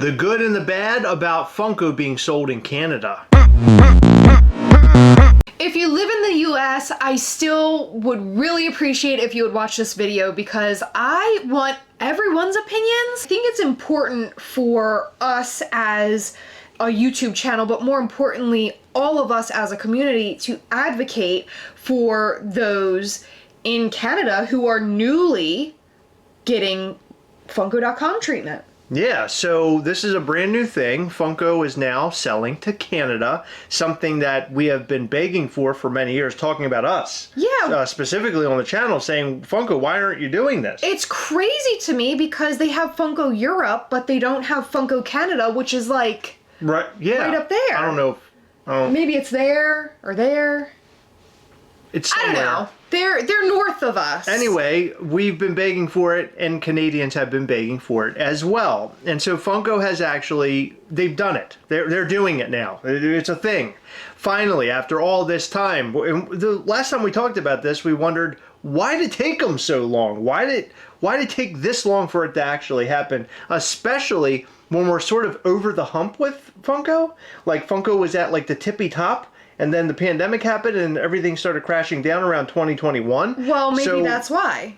The good and the bad about Funko being sold in Canada. If you live in the US, I still would really appreciate if you would watch this video because I want everyone's opinions. I think it's important for us as a YouTube channel, but more importantly, all of us as a community to advocate for those in Canada who are newly getting Funko.com treatment. Yeah, so this is a brand new thing. Funko is now selling to Canada, something that we have been begging for many years, talking about us. Yeah. Specifically on the channel, saying, Funko, why aren't you doing this? It's crazy to me because they have Funko Europe, but they don't have Funko Canada, which is like right up there. I don't know. Maybe it's there or there. It's somewhere. I don't know. They're north of us. Anyway, we've been begging for it, and Canadians have been begging for it as well. And so Funko has actually, they've done it. They're doing it now. It's a thing. Finally, after all this time, the last time we talked about this, we wondered, why did it take them so long? Why did it take this long for it to actually happen? Especially when we're sort of over the hump with Funko. Like Funko was at like the tippy top. And then the pandemic happened and everything started crashing down around 2021. Well, maybe that's why.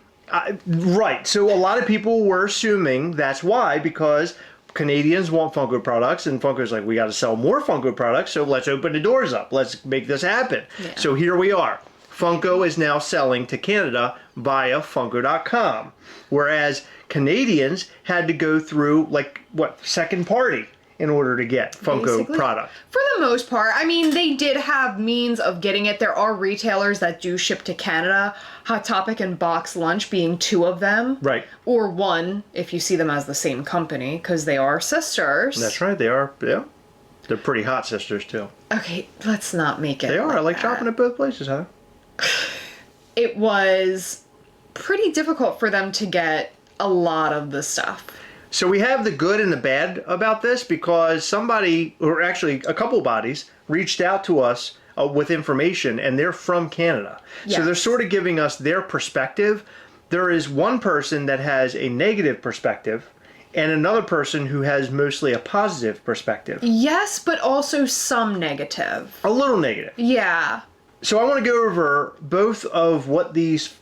Right. So a lot of people were assuming that's why, because Canadians want Funko products and Funko's like, we got to sell more Funko products, so let's open the doors up. Let's make this happen. Yeah. So here we are. Funko is now selling to Canada via Funko.com, whereas Canadians had to go through, like, second party in order to get Funko Basically, product. For the most part. I mean, they did have means of getting it. There are retailers that do ship to Canada. Hot Topic and Box Lunch being two of them. Right. Or one, if you see them as the same company, because they are sisters. That's right, they are, yeah. They're pretty hot sisters, too. Okay, let's not make it They are. like I like that. shopping at both places, huh? It was pretty difficult for them to get a lot of the stuff. So we have the good and the bad about this because somebody, or actually a couple bodies, reached out to us with information, and they're from Canada. Yes. So they're sort of giving us their perspective. There is one person that has a negative perspective and another person who has mostly a positive perspective. Yes, but also some negative. A little negative. Yeah. So I want to go over both of what these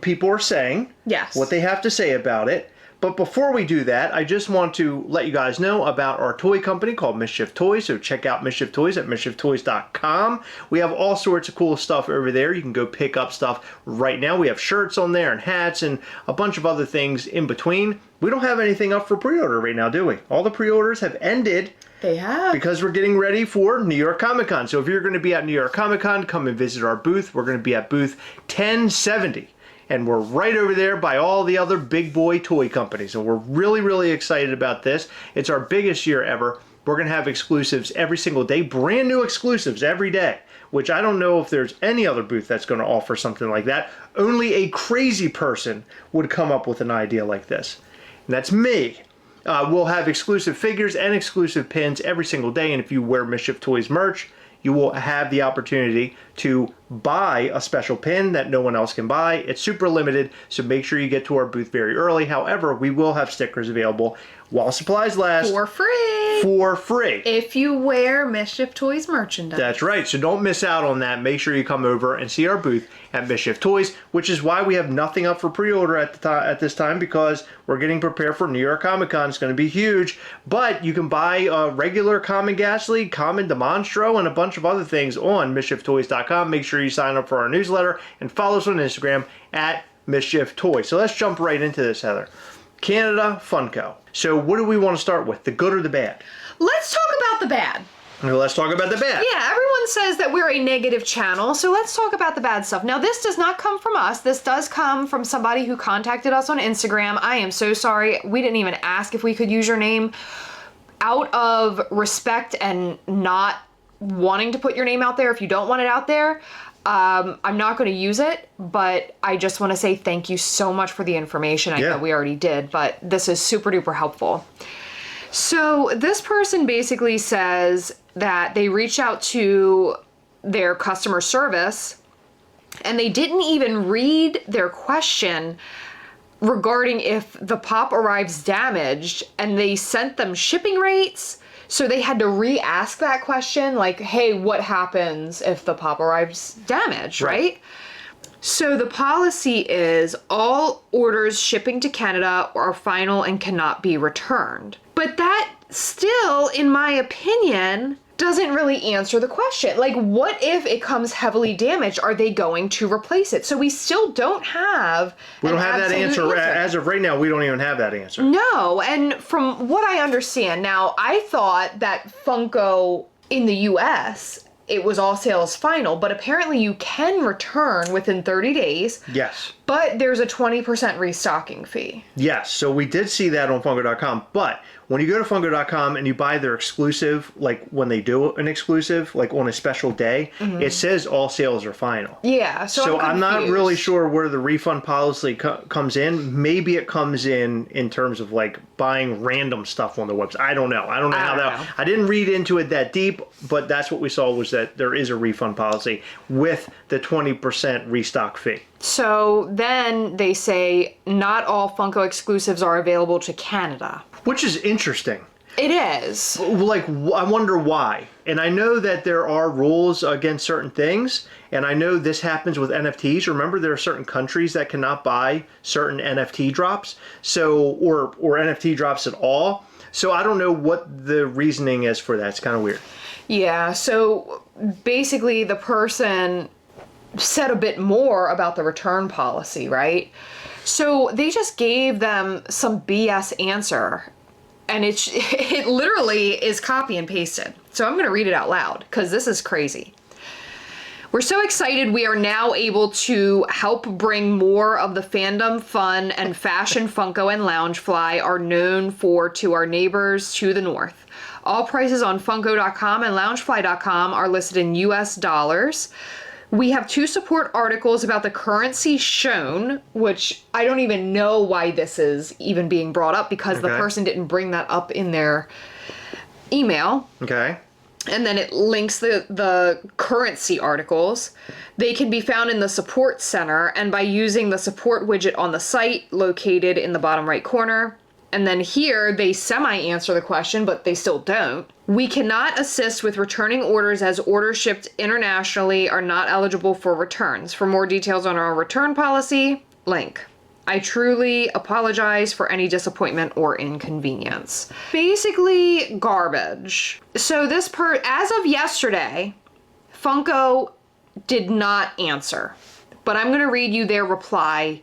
people are saying. Yes. What they have to say about it. But before we do that, I just want to let you guys know about our toy company called Mischief Toys. So check out Mischief Toys at mischieftoys.com. We have all sorts of cool stuff over there. You can go pick up stuff right now. We have shirts on there and hats and a bunch of other things in between. We don't have anything up for pre-order right now, do we? All the pre-orders have ended. They have. Because we're getting ready for New York Comic Con. So if you're going to be at New York Comic Con, come and visit our booth. We're going to be at booth 1070. And we're right over there by all the other big boy toy companies. And we're really, really excited about this. It's our biggest year ever. We're going to have exclusives every single day. Brand new exclusives every day. Which I don't know if there's any other booth that's going to offer something like that. Only a crazy person would come up with an idea like this. And that's me. We'll have exclusive figures and exclusive pins every single day. And if you wear Mischief Toys merch, you will have the opportunity to buy a special pin that no one else can buy. It's super limited, so make sure you get to our booth very early. However, we will have stickers available while supplies last. For free. For free. If you wear Mischief Toys merchandise. That's right, so don't miss out on that. Make sure you come over and see our booth at Mischief Toys, which is why we have nothing up for pre-order at this time, because we're getting prepared for New York Comic Con. It's going to be huge, but you can buy a regular Common Ghastly, Common Demonstro, and a bunch of other things on mischieftoys.com. Make sure you sign up for our newsletter and follow us on Instagram at Mischief Toys. So let's jump right into this, Heather. Canada, Funko. So what do we want to start with, the good or the bad? Let's talk about the bad. Well, let's talk about the bad. Yeah, everyone says that we're a negative channel, so let's talk about the bad stuff. Now, this does not come from us. This does come from somebody who contacted us on Instagram. I am so sorry. We didn't even ask if we could use your name. Out of respect and not wanting to put your name out there, if you don't want it out there, I'm not going to use it, but I just want to say thank you so much for the information. I know we already did, but this is super duper helpful. So this person basically says that they reached out to their customer service and they didn't even read their question regarding if the pop arrives damaged, and they sent them shipping rates. So they had to re-ask that question, like, hey, what happens if the pop arrives damaged, right? So the policy is all orders shipping to Canada are final and cannot be returned. But that still, in my opinion, doesn't really answer the question. Like, what if it comes heavily damaged? Are they going to replace it? So we still don't have We don't have that answer. As of right now, we don't even have that answer. No, and from what I understand, now, I thought that Funko in the US, it was all sales final, but apparently you can return within 30 days. Yes. But there's a 20% restocking fee. Yes, so we did see that on Funko.com, but when you go to Funko.com and you buy their exclusive, like when they do an exclusive, like on a special day, it says all sales are final. Yeah, so I'm not really sure where the refund policy comes in. Maybe it comes in terms of like buying random stuff on the website. I don't know. I don't know. I didn't read into it that deep, but that's what we saw was that there is a refund policy with the 20% restock fee. So then they say not all Funko exclusives are available to Canada. Which is interesting. It is. Like, I wonder why. And I know that there are rules against certain things, and I know this happens with NFTs. Remember, there are certain countries that cannot buy certain NFT drops, or NFT drops at all. So I don't know what the reasoning is for that. It's kind of weird. Yeah, so basically the person said a bit more about the return policy, right? So they just gave them some BS answer, and it literally is copy and pasted. So I'm going to read it out loud because this is crazy. We're so excited we are now able to help bring more of the fandom, fun, and fashion Funko and Loungefly are known for to our neighbors to the north. All prices on Funko.com and Loungefly.com are listed in US dollars. We have 2 support articles about the currency shown, which I don't even know why this is even being brought up because the person didn't bring that up in their email. Okay. And then it links the currency articles. They can be found in the support center and by using the support widget on the site located in the bottom right corner. And then here they semi-answer the question, but they still don't. We cannot assist with returning orders as orders shipped internationally are not eligible for returns. For more details on our return policy, link. I truly apologize for any disappointment or inconvenience. Basically, garbage. So as of yesterday, Funko did not answer. But I'm gonna read you their reply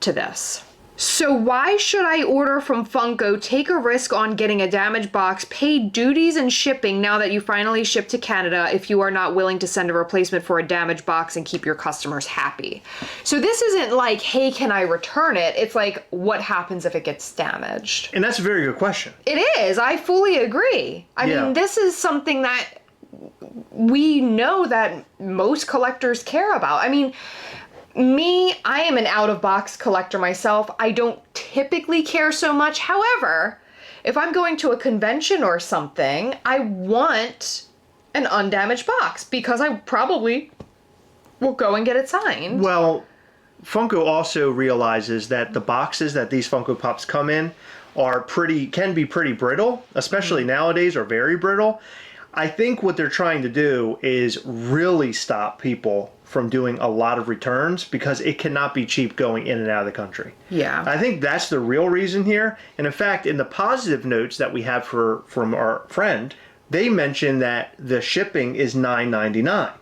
to this. So why should I order from Funko, take a risk on getting a damaged box, pay duties and shipping now that you finally ship to Canada if you are not willing to send a replacement for a damaged box and keep your customers happy? So this isn't like, hey, can I return it? It's like, what happens if it gets damaged? And that's a very good question. It is. I fully agree. I mean, this is something that we know that most collectors care about. I mean, I am an out-of-box collector myself. I don't typically care so much. However, if I'm going to a convention or something, I want an undamaged box because I probably will go and get it signed. Well, Funko also realizes that the boxes that these Funko Pops come in can be pretty brittle, especially nowadays, are very brittle. I think what they're trying to do is really stop people from doing a lot of returns because it cannot be cheap going in and out of the country. Yeah. I think that's the real reason here. And in fact, in the positive notes that we have from our friend, they mentioned that the shipping is $9.99.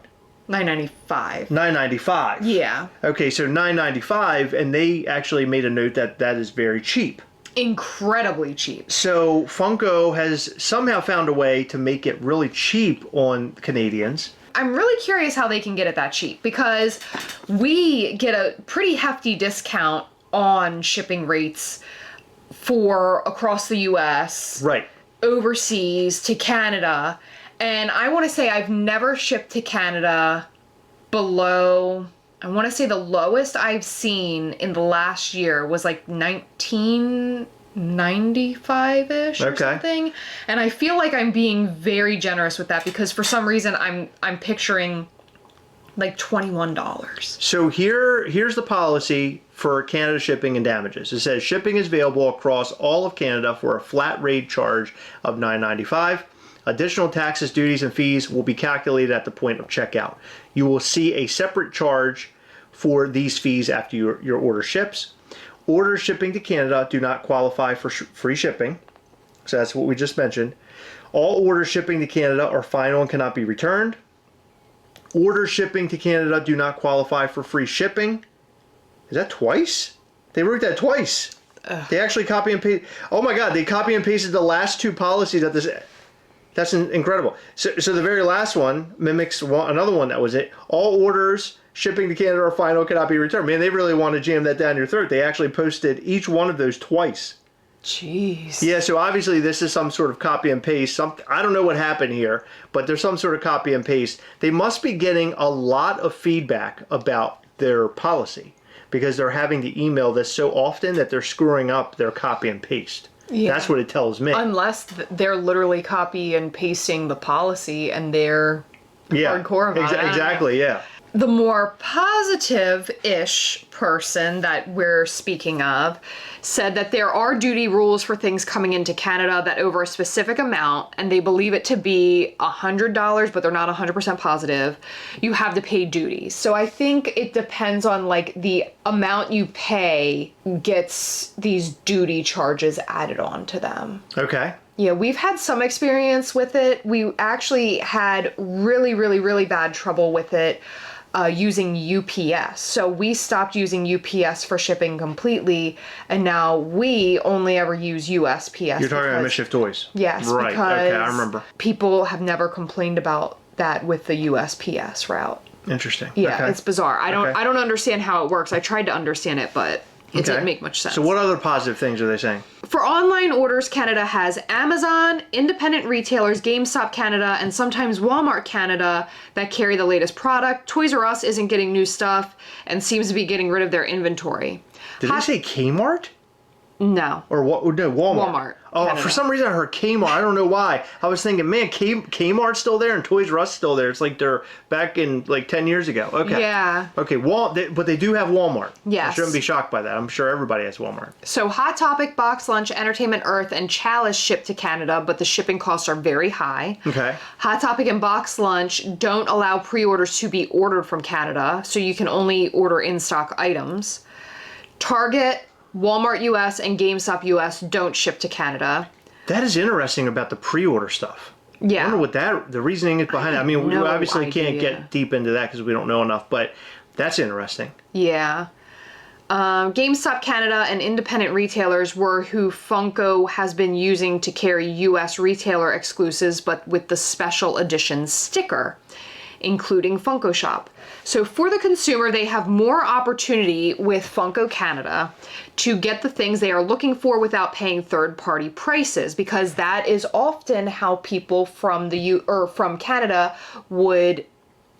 $9.95. $9.95. Yeah. Okay, so $9.95, and they actually made a note that is very cheap. Incredibly cheap. So Funko has somehow found a way to make it really cheap on Canadians. I'm really curious how they can get it that cheap because we get a pretty hefty discount on shipping rates for across the US, right, overseas to Canada. And I want to say I've never shipped to Canada below, I want to say the lowest I've seen in the last year was like 1995-ish or something. And I feel like I'm being very generous with that because for some reason I'm picturing like $21. So here's the policy for Canada shipping and damages. It says shipping is available across all of Canada for a flat rate charge of $9.95. Additional taxes, duties, and fees will be calculated at the point of checkout. You will see a separate charge for these fees after your order ships. Orders shipping to Canada do not qualify for free shipping. So that's what we just mentioned. All orders shipping to Canada are final and cannot be returned. Orders shipping to Canada do not qualify for free shipping. Is that twice? They wrote that twice. They actually copy and paste. Oh my God, they copy and pasted the last two policies of this. That's incredible. So the very last one mimics another one that was it. All orders shipping to Canada are final, cannot be returned. Man, they really want to jam that down your throat. They actually posted each one of those twice. Jeez. Yeah, so obviously this is some sort of copy and paste. I don't know what happened here, but there's some sort of copy and paste. They must be getting a lot of feedback about their policy because they're having to email this so often that they're screwing up their copy and paste. Yeah. That's what it tells me. Unless they're literally copy and pasting the policy and they're hardcore about it. Exactly, yeah. The more positive-ish person that we're speaking of said that there are duty rules for things coming into Canada that over a specific amount, and they believe it to be $100, but they're not 100% positive, you have to pay duties. So I think it depends on like the amount you pay gets these duty charges added on to them. Okay. Yeah, we've had some experience with it. We actually had really, really, really bad trouble with it using UPS. So we stopped using UPS for shipping completely, and now we only ever use USPS. You're talking about Mischief Toys? Yes, right. Because okay, I remember. People have never complained about that with the USPS route. Interesting. Yeah, okay. It's bizarre. I don't understand how it works. I tried to understand it, but it didn't make much sense. So what other positive things are they saying? For online orders, Canada has Amazon, independent retailers, GameStop Canada, and sometimes Walmart Canada that carry the latest product. Toys R Us isn't getting new stuff and seems to be getting rid of their inventory. Did they say Kmart? No. Or what? No, Walmart. Walmart. Oh, Canada. For some reason I heard Kmart. I don't know why. I was thinking, man, Kmart's still there and Toys R Us still there. It's like they're back in like 10 years ago. Okay. Yeah. Okay, but they do have Walmart. Yes. I shouldn't be shocked by that. I'm sure everybody has Walmart. So Hot Topic, Box Lunch, Entertainment Earth, and Chalice ship to Canada, but the shipping costs are very high. Okay. Hot Topic and Box Lunch don't allow pre-orders to be ordered from Canada, so you can only order in-stock items. Target, Walmart US, and GameStop US don't ship to Canada. That is interesting about the pre-order stuff. Yeah. I wonder what the reasoning is behind it. I mean, we obviously can't idea. get deep into that because we don't know enough, but that's interesting. Yeah. GameStop Canada and independent retailers were who Funko has been using to carry US retailer exclusives, but with the special edition sticker, including Funko Shop. So for the consumer, they have more opportunity with Funko Canada to get the things they are looking for without paying third-party prices, because that is often how people from from Canada would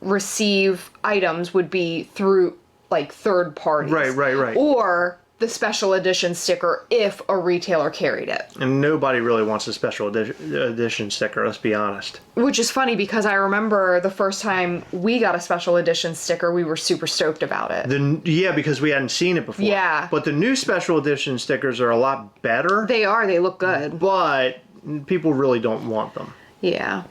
receive items, would be through like third parties. Right. Or the special edition sticker if a retailer carried it. And nobody really wants a special edition sticker, let's be honest. Which is funny because I remember the first time we got a special edition sticker, we were super stoked about it. Yeah, because we hadn't seen it before. Yeah. But the new special edition stickers are a lot better. They are. They look good. But people really don't want them. Yeah.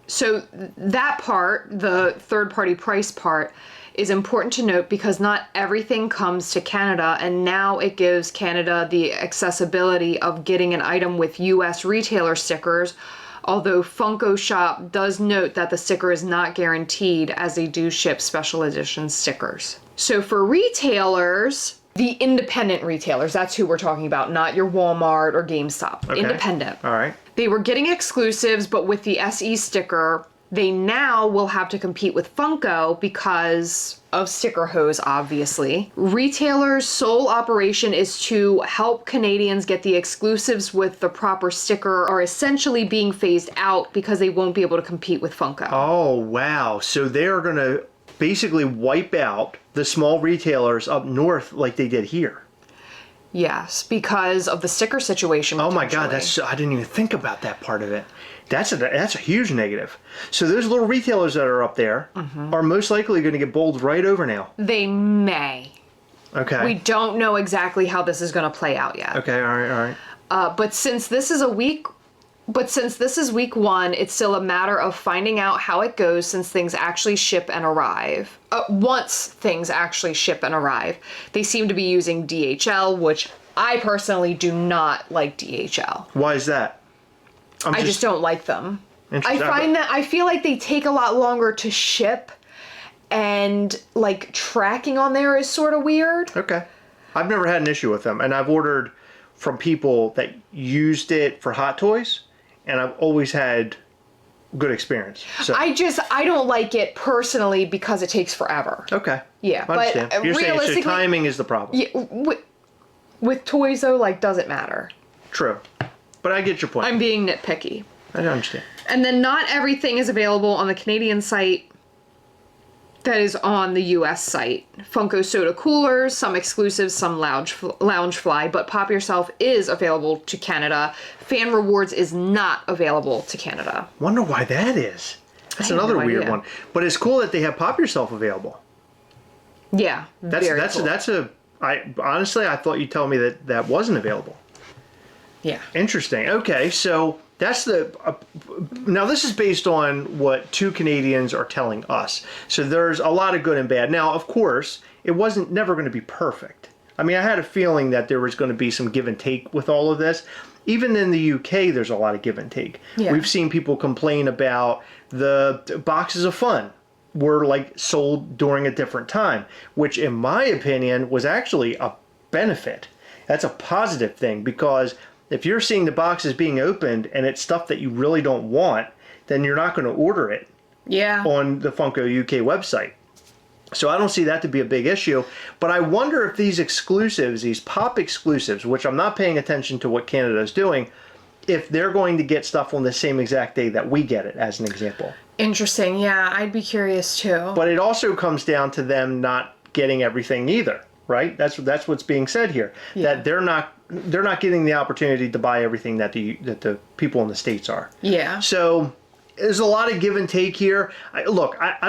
So that part, the third-party price part, is important to note because not everything comes to Canada, and now it gives Canada the accessibility of getting an item with US retailer stickers, although Funko Shop does note that the sticker is not guaranteed as they do ship special edition stickers. So for retailers, the independent retailers, that's who we're talking about, not your Walmart or GameStop. Okay. Independent. All right. They were getting exclusives, but with the SE sticker, they now will have to compete with Funko because of sticker hose, obviously. Retailers' sole operation is to help Canadians get the exclusives with the proper sticker are essentially being phased out because they won't be able to compete with Funko. Oh, wow. So they're going to basically wipe out the small retailers up north like they did here. Yes, because of the sticker situation. Oh my God, potentially. I didn't even think about that part of it. That's a huge negative. So those little retailers that are up there are most likely going to get bowled right over now. They may. Okay. We don't know exactly how this is going to play out yet. Okay, all right. But since this is week 1, it's still a matter of finding out how it goes since things actually ship and arrive. Once things actually ship and arrive, they seem to be using DHL, which I personally do not like DHL. Why is that? I just don't like them. Interesting. I feel like they take a lot longer to ship, and like tracking on there is sort of weird. Okay. I've never had an issue with them, and I've ordered from people that used it for Hot Toys, and I've always had good experience. So I don't like it personally because it takes forever. okay. Yeah, I understand. but You're saying so realistically, timing is the problem. yeah, with toys though, like, does it matter? True. But I get your point. I'm being nitpicky. I understand. And then not everything is available on the Canadian site that is on the US site. Funko soda coolers, some exclusives, some Loungefly, but Pop Yourself is available to Canada. Fan Rewards is not available to Canada. Wonder why that is. That's I have another no weird idea. one. But it's cool that they have Pop Yourself available. Yeah, Honestly, I thought you'd tell me that wasn't available. Yeah. Interesting. Okay, so that's now this is based on what 2 Canadians are telling us. So there's a lot of good and bad. Now, of course, it wasn't never going to be perfect. I mean, I had a feeling that there was going to be some give and take with all of this. Even in the UK, there's a lot of give and take. Yeah. We've seen people complain about the boxes of fun were like sold during a different time, which in my opinion was actually a benefit. That's a positive thing, because if you're seeing the boxes being opened and it's stuff that you really don't want, then you're not going to order it Yeah. on the Funko UK website. So I don't see that to be a big issue. But I wonder if these exclusives, these pop exclusives, which I'm not paying attention to what Canada is doing, if they're going to get stuff on the same exact day that we get it, as an example. Interesting. Yeah, I'd be curious too. But it also comes down to them not getting everything either, right? That's what's being said here. Yeah. That they're not getting the opportunity to buy everything that the people in the States are. Yeah. So there's a lot of give and take here. I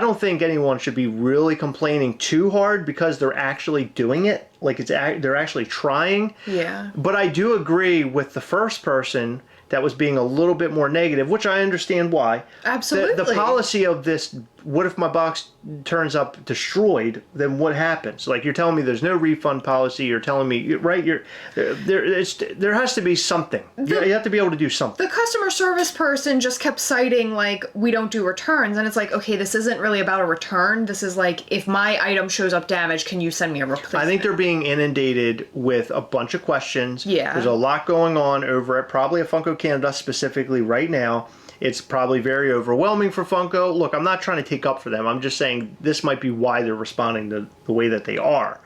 don't think anyone should be really complaining too hard, because they're actually doing it. Like they're actually trying. Yeah. But I do agree with the first person that was being a little bit more negative, which I understand why. Absolutely. The policy of this, what if my box turns up destroyed, then what happens? Like, you're telling me there's no refund policy, you're telling me, right, there has to be something. You have to be able to do something. The customer service person just kept citing, like, we don't do returns. And it's like, okay, this isn't really about a return. This is like, if my item shows up damaged, can you send me a replacement? I think they're being inundated with a bunch of questions. Yeah. There's a lot going on over at probably at Funko Canada specifically right now. It's probably very overwhelming for Funko. Look, I'm not trying to take up for them. I'm just saying this might be why they're responding to the way that they are.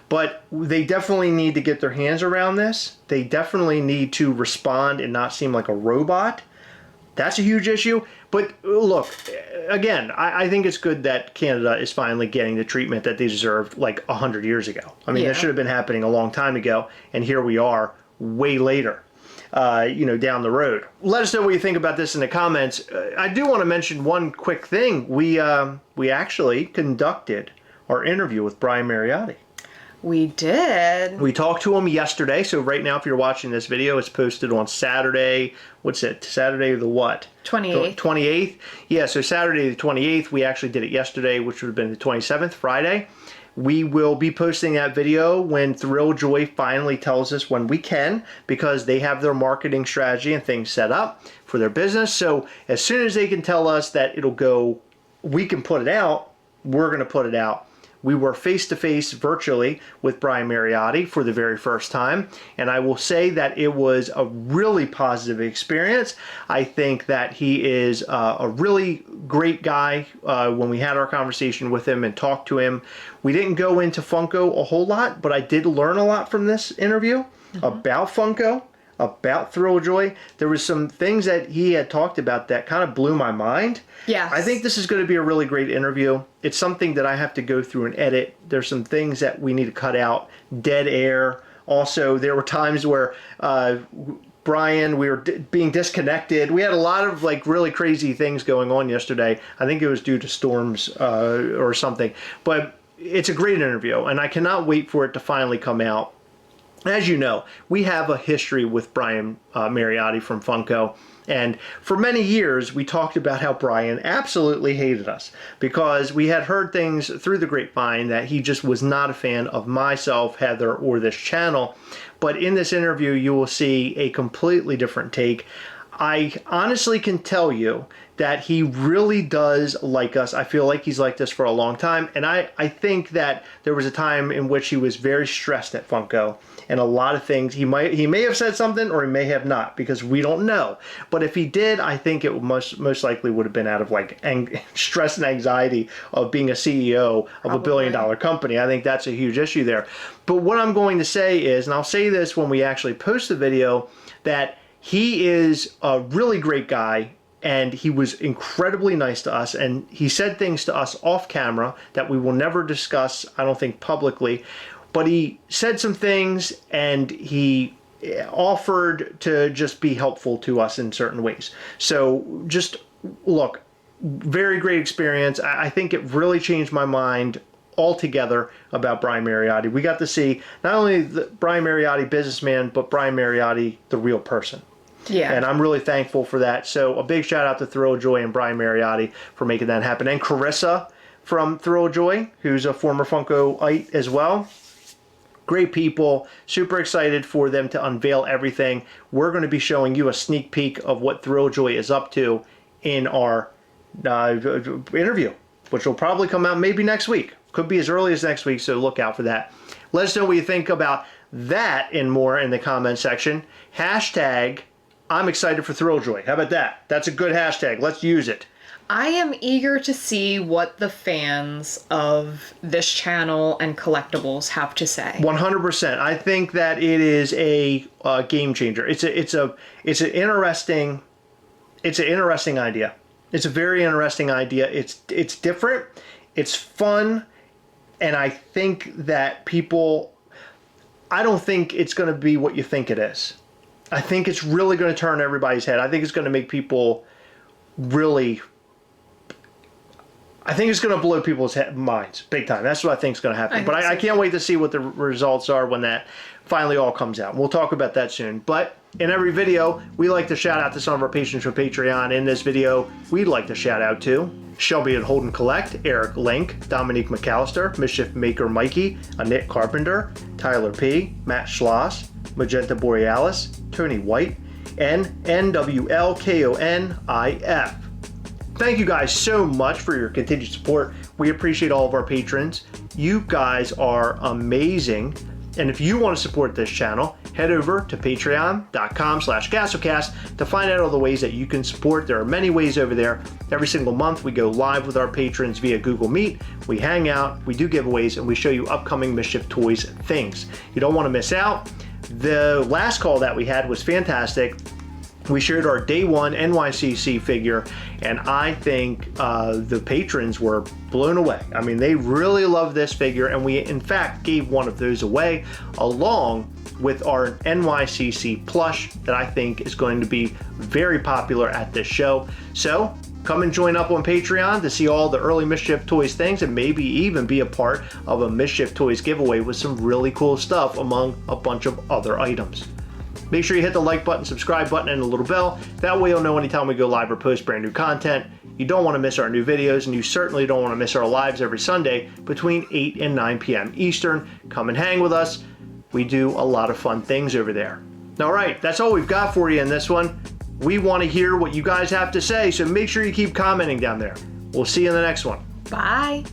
But they definitely need to get their hands around this. They definitely need to respond and not seem like a robot. That's a huge issue. But look, again, I think it's good that Canada is finally getting the treatment that they deserved like 100 years ago. I mean, Yeah. that should have been happening a long time ago. And here we are way later. Down the road. Let us know what you think about this in the comments. I do want to mention one quick thing. We actually conducted our interview with Brian Mariotti. We did. We talked to him yesterday. So right now, if you're watching this video, it's posted on Saturday. What's it? Saturday the what? 28th. 28th. Yeah, so Saturday the 28th. We actually did it yesterday, which would have been the 27th, Friday. We will be posting that video when Thrilljoy finally tells us when we can, because they have their marketing strategy and things set up for their business. So as soon as they can tell us that it'll go, we can put it out, we're going to put it out. We were face-to-face virtually with Brian Mariotti for the very first time, and I will say that it was a really positive experience. I think that he is a really great guy. When we had our conversation with him and talked to him, we didn't go into Funko a whole lot, but I did learn a lot from this interview about Funko, about Thrilljoy. There was some things that he had talked about that kind of blew my mind. Yes. I think this is going to be a really great interview. It's something that I have to go through and edit. There's some things that we need to cut out, dead air, Also, there were times where Brian, we were being disconnected. We had a lot of like really crazy things going on yesterday. I think it was due to storms or something. But it's a great interview, and I cannot wait for it to finally come out. As you know, we have a history with Brian Marotti from Funko. And for many years, we talked about how Brian absolutely hated us because we had heard things through the grapevine that he just was not a fan of myself, Heather, or this channel. But in this interview, you will see a completely different take. I honestly can tell you that he really does like us. I feel like he's liked us for a long time. And I think that there was a time in which he was very stressed at Funko. And a lot of things, he may have said something or he may have not, because we don't know. But if he did, I think it most likely would have been out of like stress and anxiety of being a CEO of a $1 billion company. I think that's a huge issue there. But what I'm going to say is, and I'll say this when we actually post the video, that he is a really great guy. And he was incredibly nice to us, and he said things to us off camera that we will never discuss, I don't think, publicly. But he said some things, and he offered to just be helpful to us in certain ways. So just look, very great experience. I think it really changed my mind altogether about Brian Marotti. We got to see not only the Brian Marotti businessman, but Brian Marotti, the real person. Yeah. And I'm really thankful for that. So a big shout out to Thrill Joy and Brian Marotti for making that happen. And Carissa from Thrill Joy, who's a former Funkoite as well. Great people. Super excited for them to unveil everything. We're going to be showing you a sneak peek of what Thrill Joy is up to in our interview, which will probably come out maybe next week. Could be as early as next week, so look out for that. Let us know what you think about that and more in the comment section. Hashtag I'm excited for Thrill Joy. How about that? That's a good hashtag. Let's use it. I am eager to see what the fans of this channel and collectibles have to say. 100%. I think that it is a game changer. It's an interesting idea. It's a very interesting idea. It's different. It's fun, and I think that people. I don't think it's going to be what you think it is. I think it's really going to turn everybody's head. I think it's going to make people really. I think it's going to blow people's minds big time. That's what I think is going to happen. But I can't wait to see what the results are when that finally all comes out. We'll talk about that soon. But in every video, we like to shout out to some of our patrons from Patreon. In this video, we'd like to shout out to Shelby at Holden Collect, Eric Link, Dominique McAllister, Mischief Maker Mikey, Annette Carpenter, Tyler P., Matt Schloss, Magenta Borealis, Tony White, and NWLKONIF. Thank you guys so much for your continued support. We appreciate all of our patrons. You guys are amazing. And if you want to support this channel, head over to patreon.com/Gastlecast to find out all the ways that you can support. There are many ways over there. Every single month we go live with our patrons via Google Meet. We hang out, we do giveaways, and we show you upcoming Mischief Toys things. You don't want to miss out. The last call that we had was fantastic. We shared our day one NYCC figure, and I think the patrons were blown away. I mean, they really love this figure, and we in fact gave one of those away along with our NYCC plush that I think is going to be very popular at this show. So come and join up on Patreon to see all the early Mischief Toys things, and maybe even be a part of a Mischief Toys giveaway with some really cool stuff among a bunch of other items. Make sure you hit the like button, subscribe button, and the little bell. That way you'll know anytime we go live or post brand new content. You don't want to miss our new videos, and you certainly don't want to miss our lives every Sunday between 8 and 9 p.m. Eastern. Come and hang with us. We do a lot of fun things over there. All right, that's all we've got for you in this one. We want to hear what you guys have to say, so make sure you keep commenting down there. We'll see you in the next one. Bye.